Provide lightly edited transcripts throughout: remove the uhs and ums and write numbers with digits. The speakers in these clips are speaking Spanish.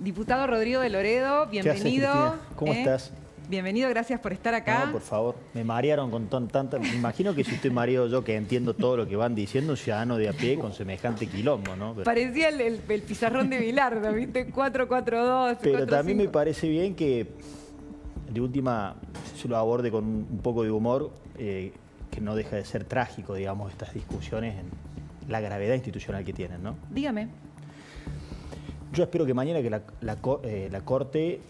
Diputado Rodrigo de Loredo, bienvenido. ¿Qué haces, Cristina? ¿Cómo estás? Bienvenido, gracias por estar acá. No, por favor, me marearon con tanta... Me imagino que si estoy mareado yo, que entiendo todo lo que van diciendo, un ciudadano de a pie con semejante quilombo, ¿no? Parecía el pizarrón de Bilardo, ¿viste? 4-4-2. Pero también me parece bien que, de última, se lo aborde con un poco de humor, que no deja de ser trágico, digamos, estas discusiones en la gravedad institucional que tienen, ¿no? Dígame. Yo espero que mañana que la Corte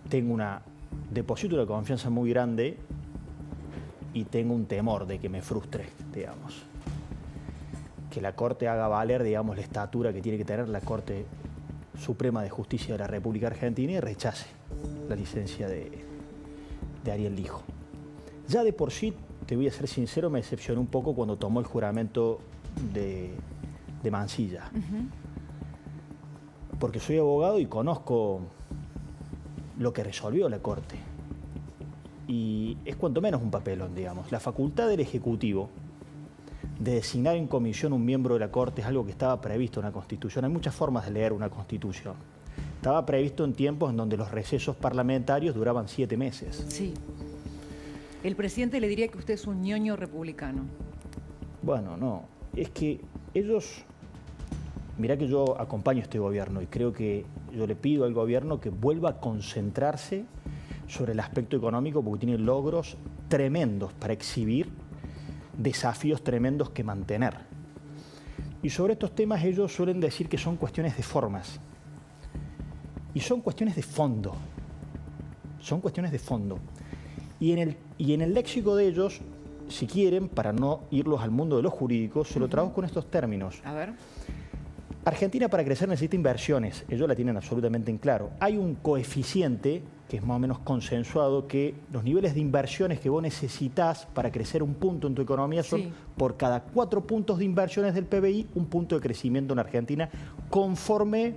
tenga deposito una confianza muy grande y tengo un temor de que me frustre, digamos. Que la Corte haga valer, digamos, la estatura que tiene que tener la Corte Suprema de Justicia de la República Argentina y rechace la licencia de Ariel Lijo. Ya de por sí, te voy a ser sincero, me decepcionó un poco cuando tomó el juramento de Mansilla. Porque soy abogado y conozco lo que resolvió la Corte. Y es cuanto menos un papelón, digamos. La facultad del Ejecutivo de designar en comisión un miembro de la Corte es algo que estaba previsto en la Constitución. Hay muchas formas de leer una Constitución. Estaba previsto en tiempos en donde los recesos parlamentarios duraban 7 meses. Sí. El presidente le diría que usted es un ñoño republicano. Bueno, no. Es que ellos... Mirá que yo acompaño este gobierno y creo que yo le pido al gobierno que vuelva a concentrarse sobre el aspecto económico porque tiene logros tremendos para exhibir, desafíos tremendos que mantener. Y sobre estos temas ellos suelen decir que son cuestiones de formas y son cuestiones de fondo. Son cuestiones de fondo. Y en el léxico de ellos, si quieren, para no irlos al mundo de lo jurídico, se lo traduzco con estos términos. A ver. Argentina para crecer necesita inversiones, ellos la tienen absolutamente en claro. Hay un coeficiente que es más o menos consensuado que los niveles de inversiones que vos necesitas para crecer un punto en tu economía son por cada 4 puntos de inversiones del PBI, un punto de crecimiento en Argentina conforme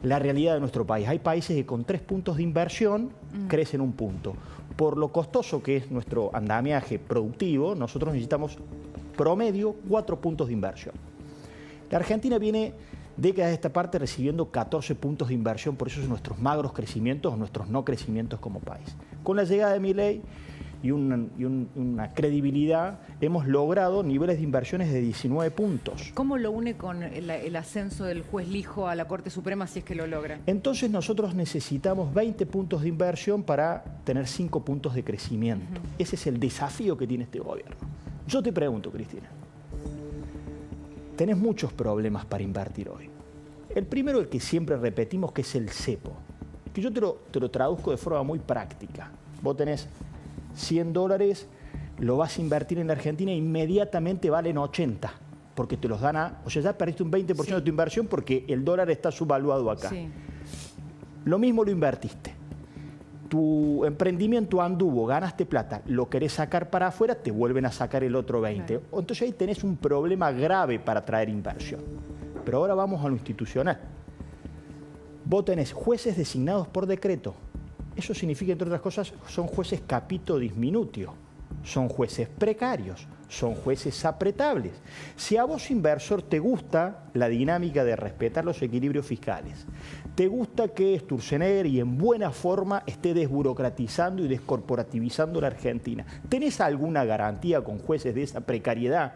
la realidad de nuestro país. Hay países que con 3 puntos de inversión crecen un punto. Por lo costoso que es nuestro andamiaje productivo, nosotros necesitamos promedio 4 puntos de inversión. La Argentina viene décadas de esta parte recibiendo 14 puntos de inversión, por eso son nuestros magros crecimientos o nuestros no crecimientos como país. Con la llegada de Milei y una credibilidad, hemos logrado niveles de inversiones de 19 puntos. ¿Cómo lo une con el ascenso del juez Lijo a la Corte Suprema si es que lo logra? Entonces nosotros necesitamos 20 puntos de inversión para tener 5 puntos de crecimiento. Ese es el desafío que tiene este gobierno. Yo te pregunto, Cristina. Tenés muchos problemas para invertir hoy. El primero, el que siempre repetimos, que es el cepo. Que yo te lo traduzco de forma muy práctica. Vos tenés $100, lo vas a invertir en la Argentina e inmediatamente valen 80, porque te los dan o sea, ya perdiste un 20% de tu inversión porque el dólar está subvaluado acá. Lo mismo lo invertiste. Tu emprendimiento anduvo, ganaste plata, lo querés sacar para afuera, te vuelven a sacar el otro 20. Claro. Entonces ahí tenés un problema grave para atraer inversión. Pero ahora vamos a lo institucional. Vos tenés jueces designados por decreto. Eso significa, entre otras cosas, son jueces capito disminutio. Son jueces precarios, son jueces apretables. Si a vos, inversor, te gusta la dinámica de respetar los equilibrios fiscales, te gusta que Sturzenegger y en buena forma esté desburocratizando y descorporativizando la Argentina, ¿tenés alguna garantía con jueces de esa precariedad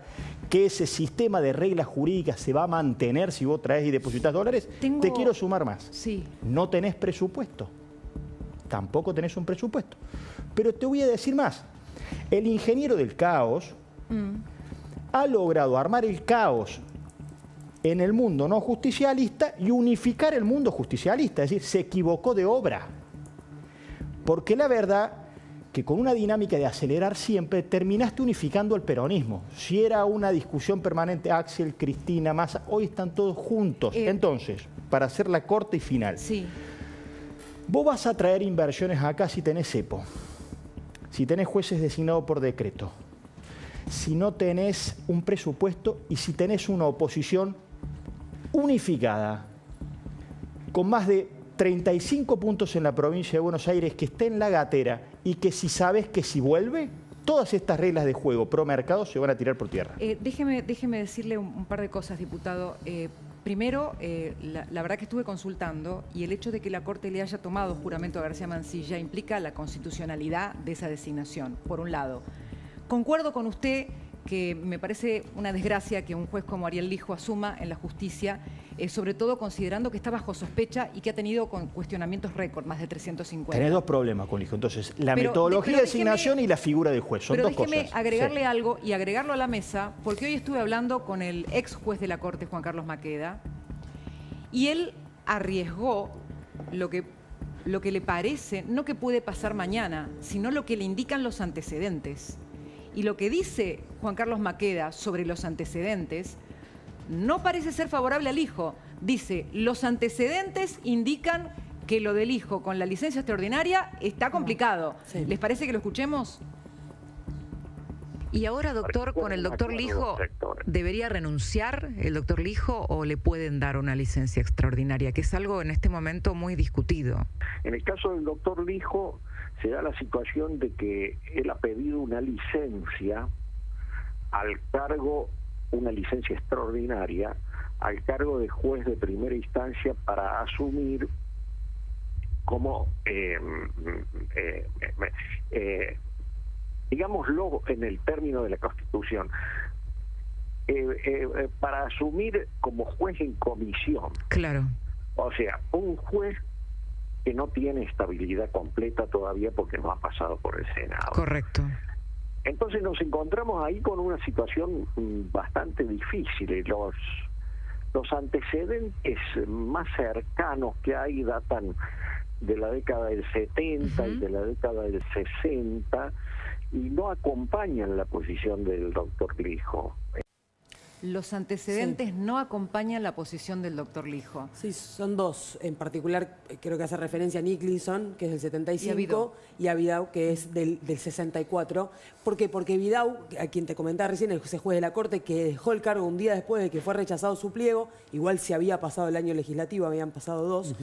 que ese sistema de reglas jurídicas se va a mantener si vos traes y depositas dólares? Te quiero sumar más. No tenés presupuesto. Tampoco tenés un presupuesto. Pero te voy a decir más. El ingeniero del caos ha logrado armar el caos en el mundo no justicialista y unificar el mundo justicialista, es decir, se equivocó de obra. Porque la verdad que con una dinámica de acelerar siempre terminaste unificando el peronismo. Si era una discusión permanente, Axel, Cristina, Massa, hoy están todos juntos. Entonces, para hacer la corta y final, vos vas a traer inversiones acá si tenés cepo. Si tenés jueces designados por decreto, si no tenés un presupuesto y si tenés una oposición unificada, con más de 35 puntos en la provincia de Buenos Aires, que esté en la gatera y que si sabes que si vuelve, todas estas reglas de juego pro mercado se van a tirar por tierra. Déjeme decirle un par de cosas, diputado. Primero, la verdad que estuve consultando y el hecho de que la Corte le haya tomado juramento a García Mansilla implica la constitucionalidad de esa designación, por un lado. Concuerdo con usted que me parece una desgracia que un juez como Ariel Lijo asuma en la justicia, sobre todo considerando que está bajo sospecha y que ha tenido cuestionamientos récord, más de 350. Tenés dos problemas con Lijo. Entonces, la metodología de designación y la figura del juez. Son dos cosas. Pero déjeme agregarle algo y agregarlo a la mesa, porque hoy estuve hablando con el ex juez de la Corte, Juan Carlos Maqueda, y él arriesgó lo que le parece, no que puede pasar mañana, sino lo que le indican los antecedentes. Y lo que dice Juan Carlos Maqueda sobre los antecedentes no parece ser favorable al hijo. Dice, los antecedentes indican que lo del hijo con la licencia extraordinaria está complicado. Sí. ¿Les parece que lo escuchemos? Y ahora, doctor, con el doctor Lijo, ¿debería renunciar el doctor Lijo o le pueden dar una licencia extraordinaria? Que es algo en este momento muy discutido. En el caso del doctor Lijo, se da la situación de que él ha pedido una licencia al cargo, una licencia extraordinaria, al cargo de juez de primera instancia para asumir como, digámoslo en el término de la Constitución, para asumir como juez en comisión. Claro. O sea, un juez que no tiene estabilidad completa todavía porque no ha pasado por el Senado. Correcto. Entonces nos encontramos ahí con una situación bastante difícil. Los antecedentes más cercanos que hay datan de la década del 70 y de la década del 60 y no acompañan la posición del doctor Lijo. Los antecedentes no acompañan la posición del doctor Lijo. Sí, son dos. En particular, creo que hace referencia a Nicholson, que es del 75, y a Vidau, que es del 64. ¿Por qué? Porque Vidau, a quien te comentaba recién, ese juez de la Corte, que dejó el cargo un día después de que fue rechazado su pliego, igual se había pasado el año legislativo, habían pasado dos,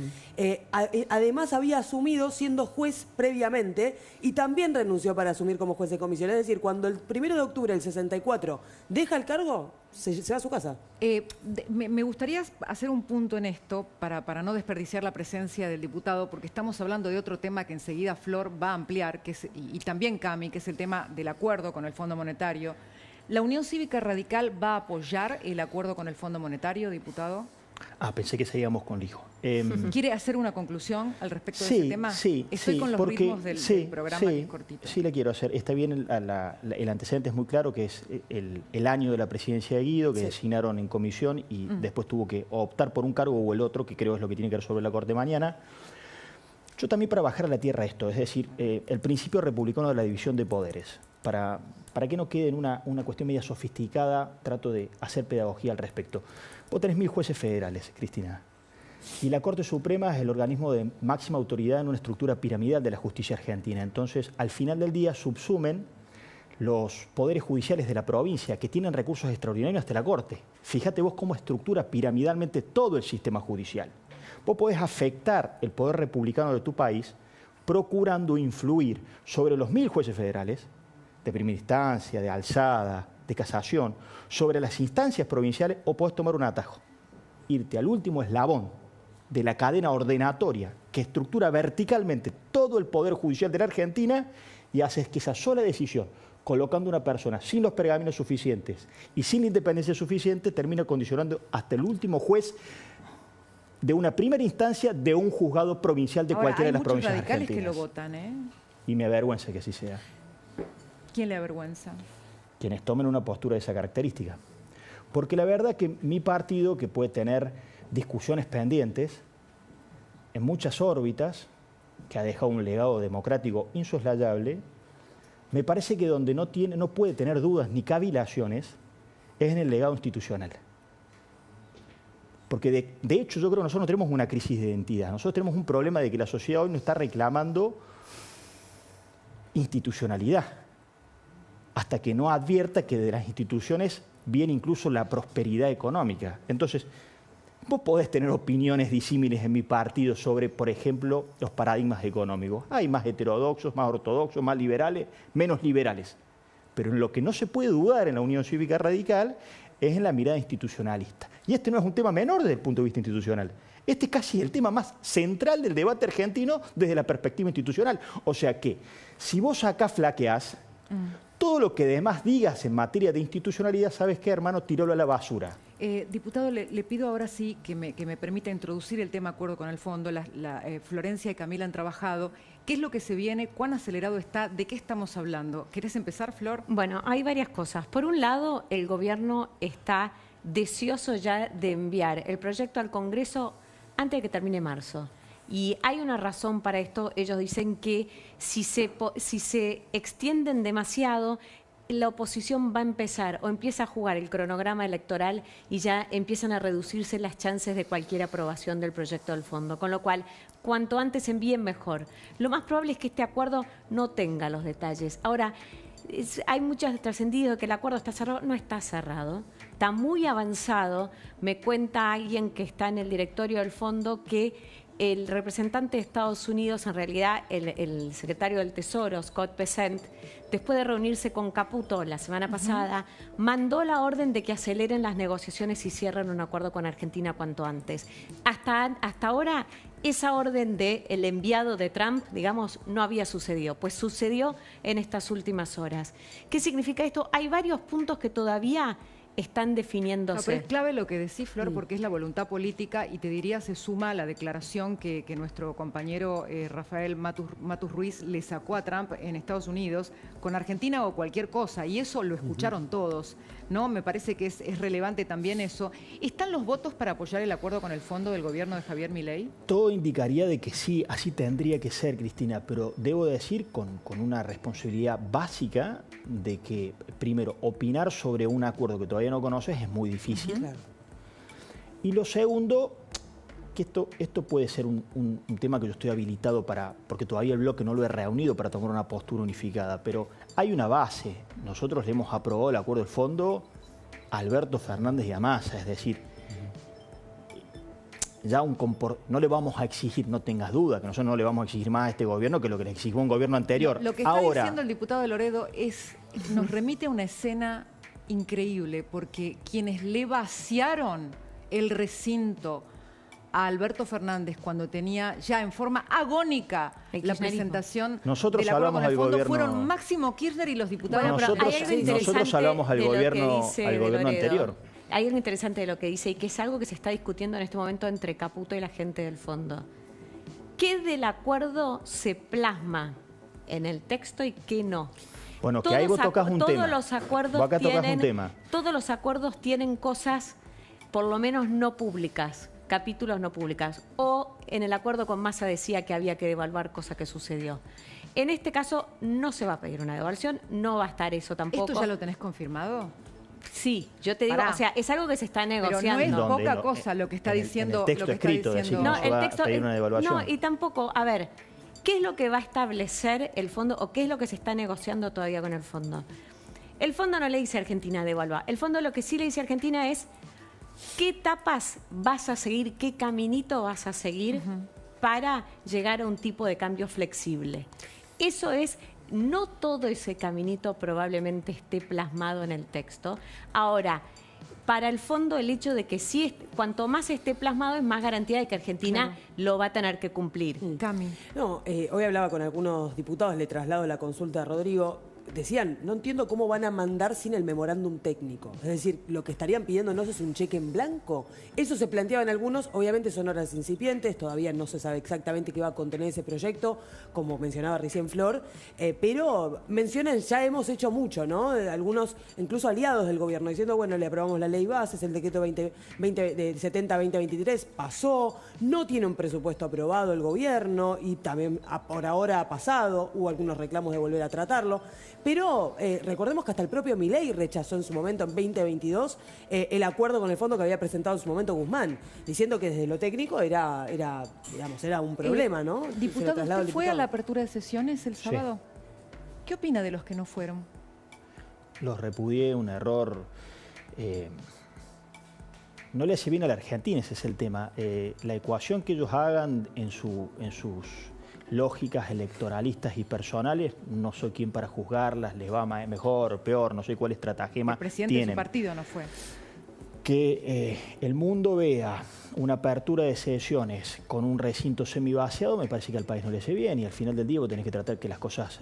además había asumido siendo juez previamente y también renunció para asumir como juez de comisión. Es decir, cuando el 1 de octubre del 64 deja el cargo, se va a su casa. Me gustaría hacer un punto en esto para no desperdiciar la presencia del diputado, porque estamos hablando de otro tema que enseguida Flor va a ampliar, que es, y también Cami, que es el tema del acuerdo con el Fondo Monetario. ¿La Unión Cívica Radical va a apoyar el acuerdo con el Fondo Monetario, diputado? Pensé que seguíamos con Lijo. ¿Quiere hacer una conclusión al respecto de ese tema? Sí, Estoy con los ritmos del programa, que es cortito. Sí, le quiero hacer. Está bien, el antecedente es muy claro, que es el año de la presidencia de Guido, que designaron en comisión y después tuvo que optar por un cargo o el otro, que creo es lo que tiene que resolver la Corte mañana. Yo también para bajar a la tierra esto, es decir, el principio republicano de la división de poderes. Para que no quede en una cuestión media sofisticada, trato de hacer pedagogía al respecto. Vos tenés 1000 jueces federales, Cristina, y la Corte Suprema es el organismo de máxima autoridad en una estructura piramidal de la justicia argentina. Entonces, al final del día, subsumen los poderes judiciales de la provincia, que tienen recursos extraordinarios hasta la Corte. Fíjate vos cómo estructura piramidalmente todo el sistema judicial. Vos podés afectar el poder republicano de tu país procurando influir sobre los 1000 jueces federales, de primera instancia, de alzada, de casación, sobre las instancias provinciales, o podés tomar un atajo, irte al último eslabón de la cadena ordenatoria que estructura verticalmente todo el poder judicial de la Argentina y haces que esa sola decisión, colocando una persona sin los pergaminos suficientes y sin la independencia suficiente, termina condicionando hasta el último juez de una primera instancia de un juzgado provincial de cualquiera de las provincias argentinas. Hay muchos radicales que lo votan, ¿eh? Y me avergüenza que así sea. ¿Quién le avergüenza? Quienes tomen una postura de esa característica. Porque la verdad que mi partido, que puede tener discusiones pendientes en muchas órbitas, que ha dejado un legado democrático insoslayable, me parece que donde no puede tener dudas ni cavilaciones es en el legado institucional. Porque de hecho yo creo que nosotros no tenemos una crisis de identidad, nosotros tenemos un problema de que la sociedad hoy no está reclamando institucionalidad, hasta que no advierta que de las instituciones viene incluso la prosperidad económica. Entonces, vos podés tener opiniones disímiles en mi partido sobre, por ejemplo, los paradigmas económicos. Hay más heterodoxos, más ortodoxos, más liberales, menos liberales. Pero en lo que no se puede dudar en la Unión Cívica Radical es en la mirada institucionalista. Y este no es un tema menor desde el punto de vista institucional. Este es casi el tema más central del debate argentino desde la perspectiva institucional. O sea que, si vos acá flaqueás, todo lo que demás digas en materia de institucionalidad, ¿sabes qué, hermano? Tirólo a la basura. Diputado, le pido ahora sí que me permita introducir el tema acuerdo con el fondo. Florencia y Camila han trabajado. ¿Qué es lo que se viene? ¿Cuán acelerado está? ¿De qué estamos hablando? ¿Querés empezar, Flor? Bueno, hay varias cosas. Por un lado, el gobierno está deseoso ya de enviar el proyecto al Congreso antes de que termine marzo. Y hay una razón para esto. Ellos dicen que si se extienden demasiado, la oposición va a empezar o empieza a jugar el cronograma electoral y ya empiezan a reducirse las chances de cualquier aprobación del proyecto del fondo. Con lo cual, cuanto antes envíen, mejor. Lo más probable es que este acuerdo no tenga los detalles. Ahora, hay muchos trascendidos de que el acuerdo está cerrado. No está cerrado. Está muy avanzado. Me cuenta alguien que está en el directorio del fondo que el representante de Estados Unidos, en realidad el secretario del Tesoro, Scott Bessent, después de reunirse con Caputo la semana pasada, mandó la orden de que aceleren las negociaciones y cierren un acuerdo con Argentina cuanto antes. Hasta ahora, esa orden del enviado de Trump, digamos, no había sucedido. Pues sucedió en estas últimas horas. ¿Qué significa esto? Hay varios puntos que todavía están definiéndose. No, pero es clave lo que decís, Flor, porque es la voluntad política y te diría se suma a la declaración que nuestro compañero Rafael Matus Ruiz le sacó a Trump en Estados Unidos con Argentina o cualquier cosa, y eso lo escucharon todos, ¿no? Me parece que es relevante también eso. ¿Están los votos para apoyar el acuerdo con el fondo del gobierno de Javier Milei? Todo indicaría de que sí, así tendría que ser, Cristina, pero debo decir con una responsabilidad básica de que, primero, opinar sobre un acuerdo que todavía no conoces es muy difícil. Claro. Y lo segundo, que esto puede ser un tema que yo estoy habilitado para, porque todavía el bloque no lo he reunido para tomar una postura unificada, pero hay una base. Nosotros le hemos aprobado el acuerdo del fondo a Alberto Fernández y a Massa, es decir, ya no le vamos a exigir, no tengas duda, que nosotros no le vamos a exigir más a este gobierno que lo que le exigió un gobierno anterior. Lo que está diciendo el diputado de Loredo nos remite a una escena increíble, porque quienes le vaciaron el recinto a Alberto Fernández cuando tenía ya en forma agónica la presentación del acuerdo con el fondo fueron Máximo Kirchner y los diputados. Bueno, nosotros hablamos al gobierno anterior. Hay algo interesante de lo que dice y que es algo que se está discutiendo en este momento entre Caputo y la gente del fondo. ¿Qué del acuerdo se plasma en el texto y qué no? Bueno, que ahí vos tocas un tema. Todos los acuerdos tienen cosas, por lo menos no públicas, capítulos no públicas. O en el acuerdo con Massa decía que había que devaluar, cosa que sucedió. En este caso no se va a pedir una devaluación, no va a estar eso tampoco. ¿Esto ya lo tenés confirmado? Sí, yo te digo, o sea, es algo que se está negociando. Pero no es poca cosa lo que está diciendo. El texto escrito, decir que no se va a pedir una devaluación. No, y tampoco, a ver, ¿qué es lo que va a establecer el fondo o qué es lo que se está negociando todavía con el fondo? El fondo no le dice a Argentina devaluar. El fondo lo que sí le dice a Argentina es qué etapas vas a seguir, qué caminito vas a seguir para llegar a un tipo de cambio flexible. Eso es. No todo ese caminito probablemente esté plasmado en el texto. Ahora, para el fondo, el hecho de que sí, cuanto más esté plasmado, es más garantía de que Argentina lo va a tener que cumplir. Cami. No, hoy hablaba con algunos diputados, le traslado la consulta a Rodrigo. Decían, no entiendo cómo van a mandar sin el memorándum técnico. Es decir, lo que estarían pidiendo no es un cheque en blanco. Eso se planteaba en algunos, obviamente son horas incipientes, todavía no se sabe exactamente qué va a contener ese proyecto, como mencionaba recién Flor, pero mencionan, ya hemos hecho mucho, ¿no? Algunos, incluso aliados del gobierno, diciendo, bueno, le aprobamos la ley bases, el decreto 70-2023 pasó, no tiene un presupuesto aprobado el gobierno y también por ahora ha pasado, hubo algunos reclamos de volver a tratarlo. Pero recordemos que hasta el propio Milei rechazó en su momento, en 2022, el acuerdo con el fondo que había presentado en su momento Guzmán, diciendo que desde lo técnico era un problema, ¿no? Diputado, ¿usted fue a la apertura de sesiones el sábado? Sí. ¿Qué opina de los que no fueron? Los repudié, un error. No le hace bien a la Argentina, ese es el tema. La ecuación que ellos hagan en sus lógicas electoralistas y personales, no soy quien para juzgarlas, les va mejor o peor, no sé cuál estratagema tienen. El presidente de su partido no fue. que el mundo vea una apertura de sesiones con un recinto semivaciado, me parece que al país no le hace bien, y al final del día vos tenés que tratar que las cosas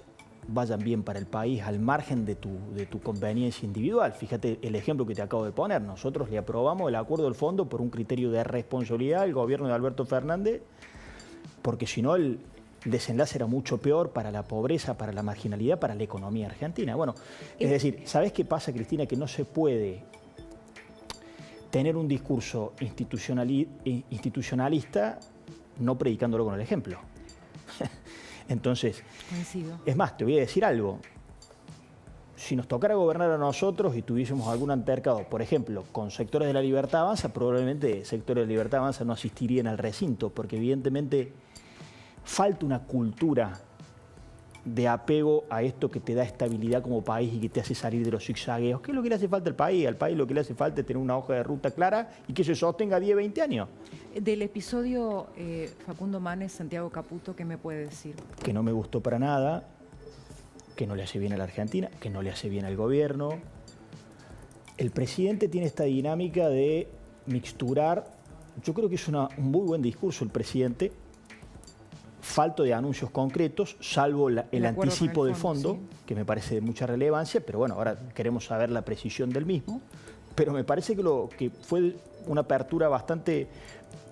vayan bien para el país al margen de tu conveniencia individual. Fíjate el ejemplo que te acabo de poner. Nosotros le aprobamos el acuerdo del fondo por un criterio de responsabilidad al gobierno de Alberto Fernández, porque si no el desenlace era mucho peor para la pobreza, para la marginalidad, para la economía argentina. Bueno, es decir, ¿sabés qué pasa, Cristina? Que no se puede tener un discurso institucionalista no predicándolo con el ejemplo. Entonces, coincido. Es más, te voy a decir algo. Si nos tocara gobernar a nosotros y tuviésemos algún altercado, por ejemplo, con sectores de la Libertad Avanza, probablemente sectores de la Libertad Avanza no asistirían al recinto, porque evidentemente falta una cultura de apego a esto que te da estabilidad como país y que te hace salir de los zigzagueos. ¿Qué es lo que le hace falta al país? Al país lo que le hace falta es tener una hoja de ruta clara y que se sostenga 10, 20 años. Del episodio Facundo Manes, Santiago Caputo, ¿qué me puede decir? Que no me gustó para nada, que no le hace bien a la Argentina, que no le hace bien al gobierno. El presidente tiene esta dinámica de mixturar. Yo creo que es un muy buen discurso el presidente, falto de anuncios concretos, salvo el anticipo del fondo, sí, que me parece de mucha relevancia, pero bueno, ahora queremos saber la precisión del mismo. Pero me parece que fue una apertura bastante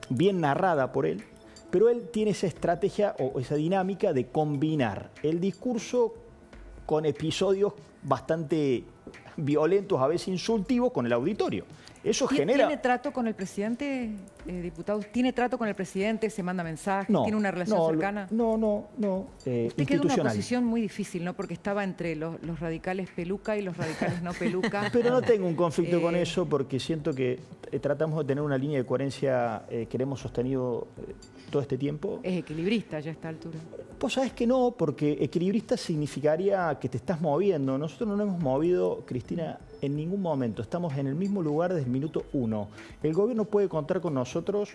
bien narrada por él, pero él tiene esa estrategia o esa dinámica de combinar el discurso con episodios bastante violentos, a veces insultivos, con el auditorio. Eso genera... ¿Tiene trato con el presidente, diputado? ¿Tiene trato con el presidente? ¿Se manda mensajes? No, ¿Tiene una relación cercana? No. Usted quedó en una posición muy difícil, ¿no? Porque estaba entre los radicales peluca y los radicales no peluca. Pero no tengo un conflicto con eso, porque siento que tratamos de tener una línea de coherencia que hemos sostenido todo este tiempo. Es equilibrista ya a esta altura. Pues sabes que no, porque equilibrista significaría que te estás moviendo. Nosotros no nos hemos movido, Cristina, en ningún momento. Estamos en el mismo lugar desde el minuto 1. El gobierno puede contar con nosotros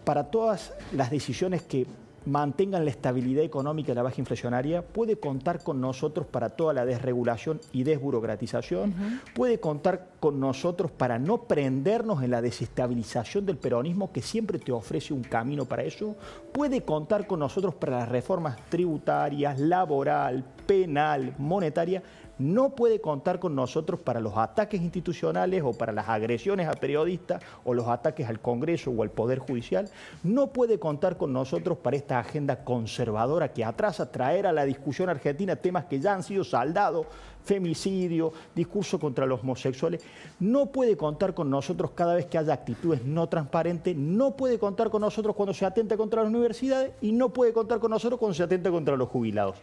para todas las decisiones que mantengan la estabilidad económica y la baja inflacionaria, puede contar con nosotros para toda la desregulación y desburocratización, puede contar con nosotros para no prendernos en la desestabilización del peronismo, que siempre te ofrece un camino para eso, puede contar con nosotros para las reformas tributarias, laboral, penal, monetaria. No puede contar con nosotros para los ataques institucionales o para las agresiones a periodistas o los ataques al Congreso o al Poder Judicial. No puede contar con nosotros para esta agenda conservadora que atrasa traer a la discusión argentina temas que ya han sido saldados, femicidio, discurso contra los homosexuales. No puede contar con nosotros cada vez que haya actitudes no transparentes. No puede contar con nosotros cuando se atenta contra las universidades y no puede contar con nosotros cuando se atenta contra los jubilados.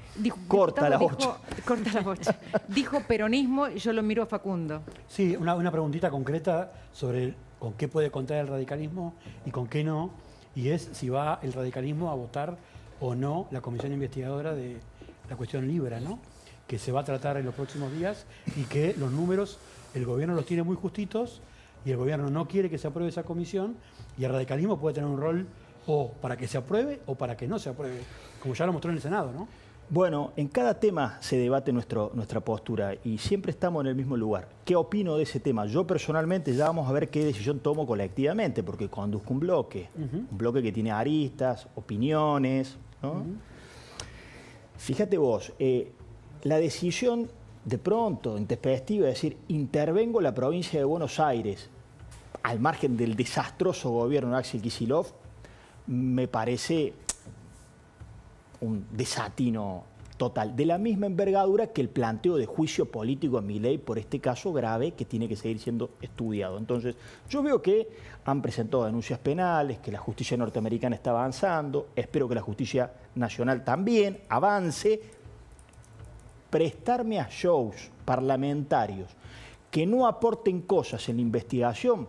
Corta la bocha. Corta la bocha. Dijo peronismo y yo lo miro a Facundo. Sí, una preguntita concreta sobre con qué puede contar el radicalismo y con qué no, y es si va el radicalismo a votar o no la comisión investigadora de la cuestión Libra, ¿no?, que se va a tratar en los próximos días y que los números el gobierno los tiene muy justitos y el gobierno no quiere que se apruebe esa comisión y el radicalismo puede tener un rol o para que se apruebe o para que no se apruebe, como ya lo mostró en el Senado, ¿no? Bueno, en cada tema se debate nuestra postura y siempre estamos en el mismo lugar. ¿Qué opino de ese tema? Yo personalmente ya vamos a ver qué decisión tomo colectivamente, porque conduzco un bloque que tiene aristas, opiniones, ¿no? Fíjate vos, la decisión de pronto, intempestiva, es decir, intervengo en la provincia de Buenos Aires, al margen del desastroso gobierno de Axel Kicillof, me parece un desatino total, de la misma envergadura que el planteo de juicio político a Milei por este caso grave que tiene que seguir siendo estudiado. Entonces, yo veo que han presentado denuncias penales, que la justicia norteamericana está avanzando, espero que la justicia nacional también avance. Prestarme a shows parlamentarios que no aporten cosas en la investigación,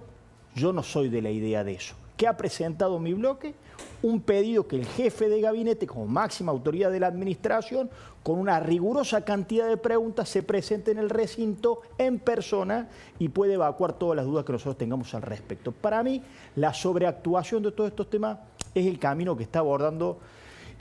yo no soy de la idea de eso. ¿Qué ha presentado mi bloque? Un pedido que el jefe de gabinete, como máxima autoridad de la administración, con una rigurosa cantidad de preguntas, se presente en el recinto en persona y puede evacuar todas las dudas que nosotros tengamos al respecto. Para mí, la sobreactuación de todos estos temas es el camino que está abordando,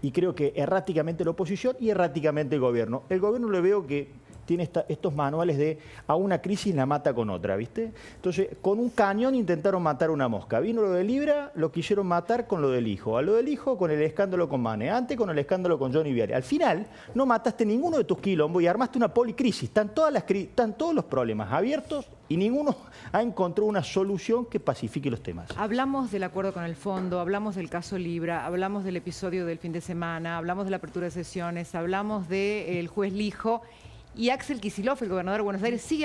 y creo que erráticamente la oposición y erráticamente el gobierno. El gobierno le veo que tiene estos manuales de a una crisis la mata con otra, ¿viste? Entonces, con un cañón intentaron matar una mosca. Vino lo de Libra, lo quisieron matar con lo del hijo. A lo del hijo con el escándalo con Mane. Antes con el escándalo con Johnny Viale. Al final, no mataste ninguno de tus quilombos y armaste una policrisis. Están todos los problemas abiertos y ninguno ha encontrado una solución que pacifique los temas. Hablamos del acuerdo con el fondo, hablamos del caso Libra, hablamos del episodio del fin de semana, hablamos de la apertura de sesiones, hablamos del juez Lijo y Axel Kicillof, el gobernador de Buenos Aires, sigue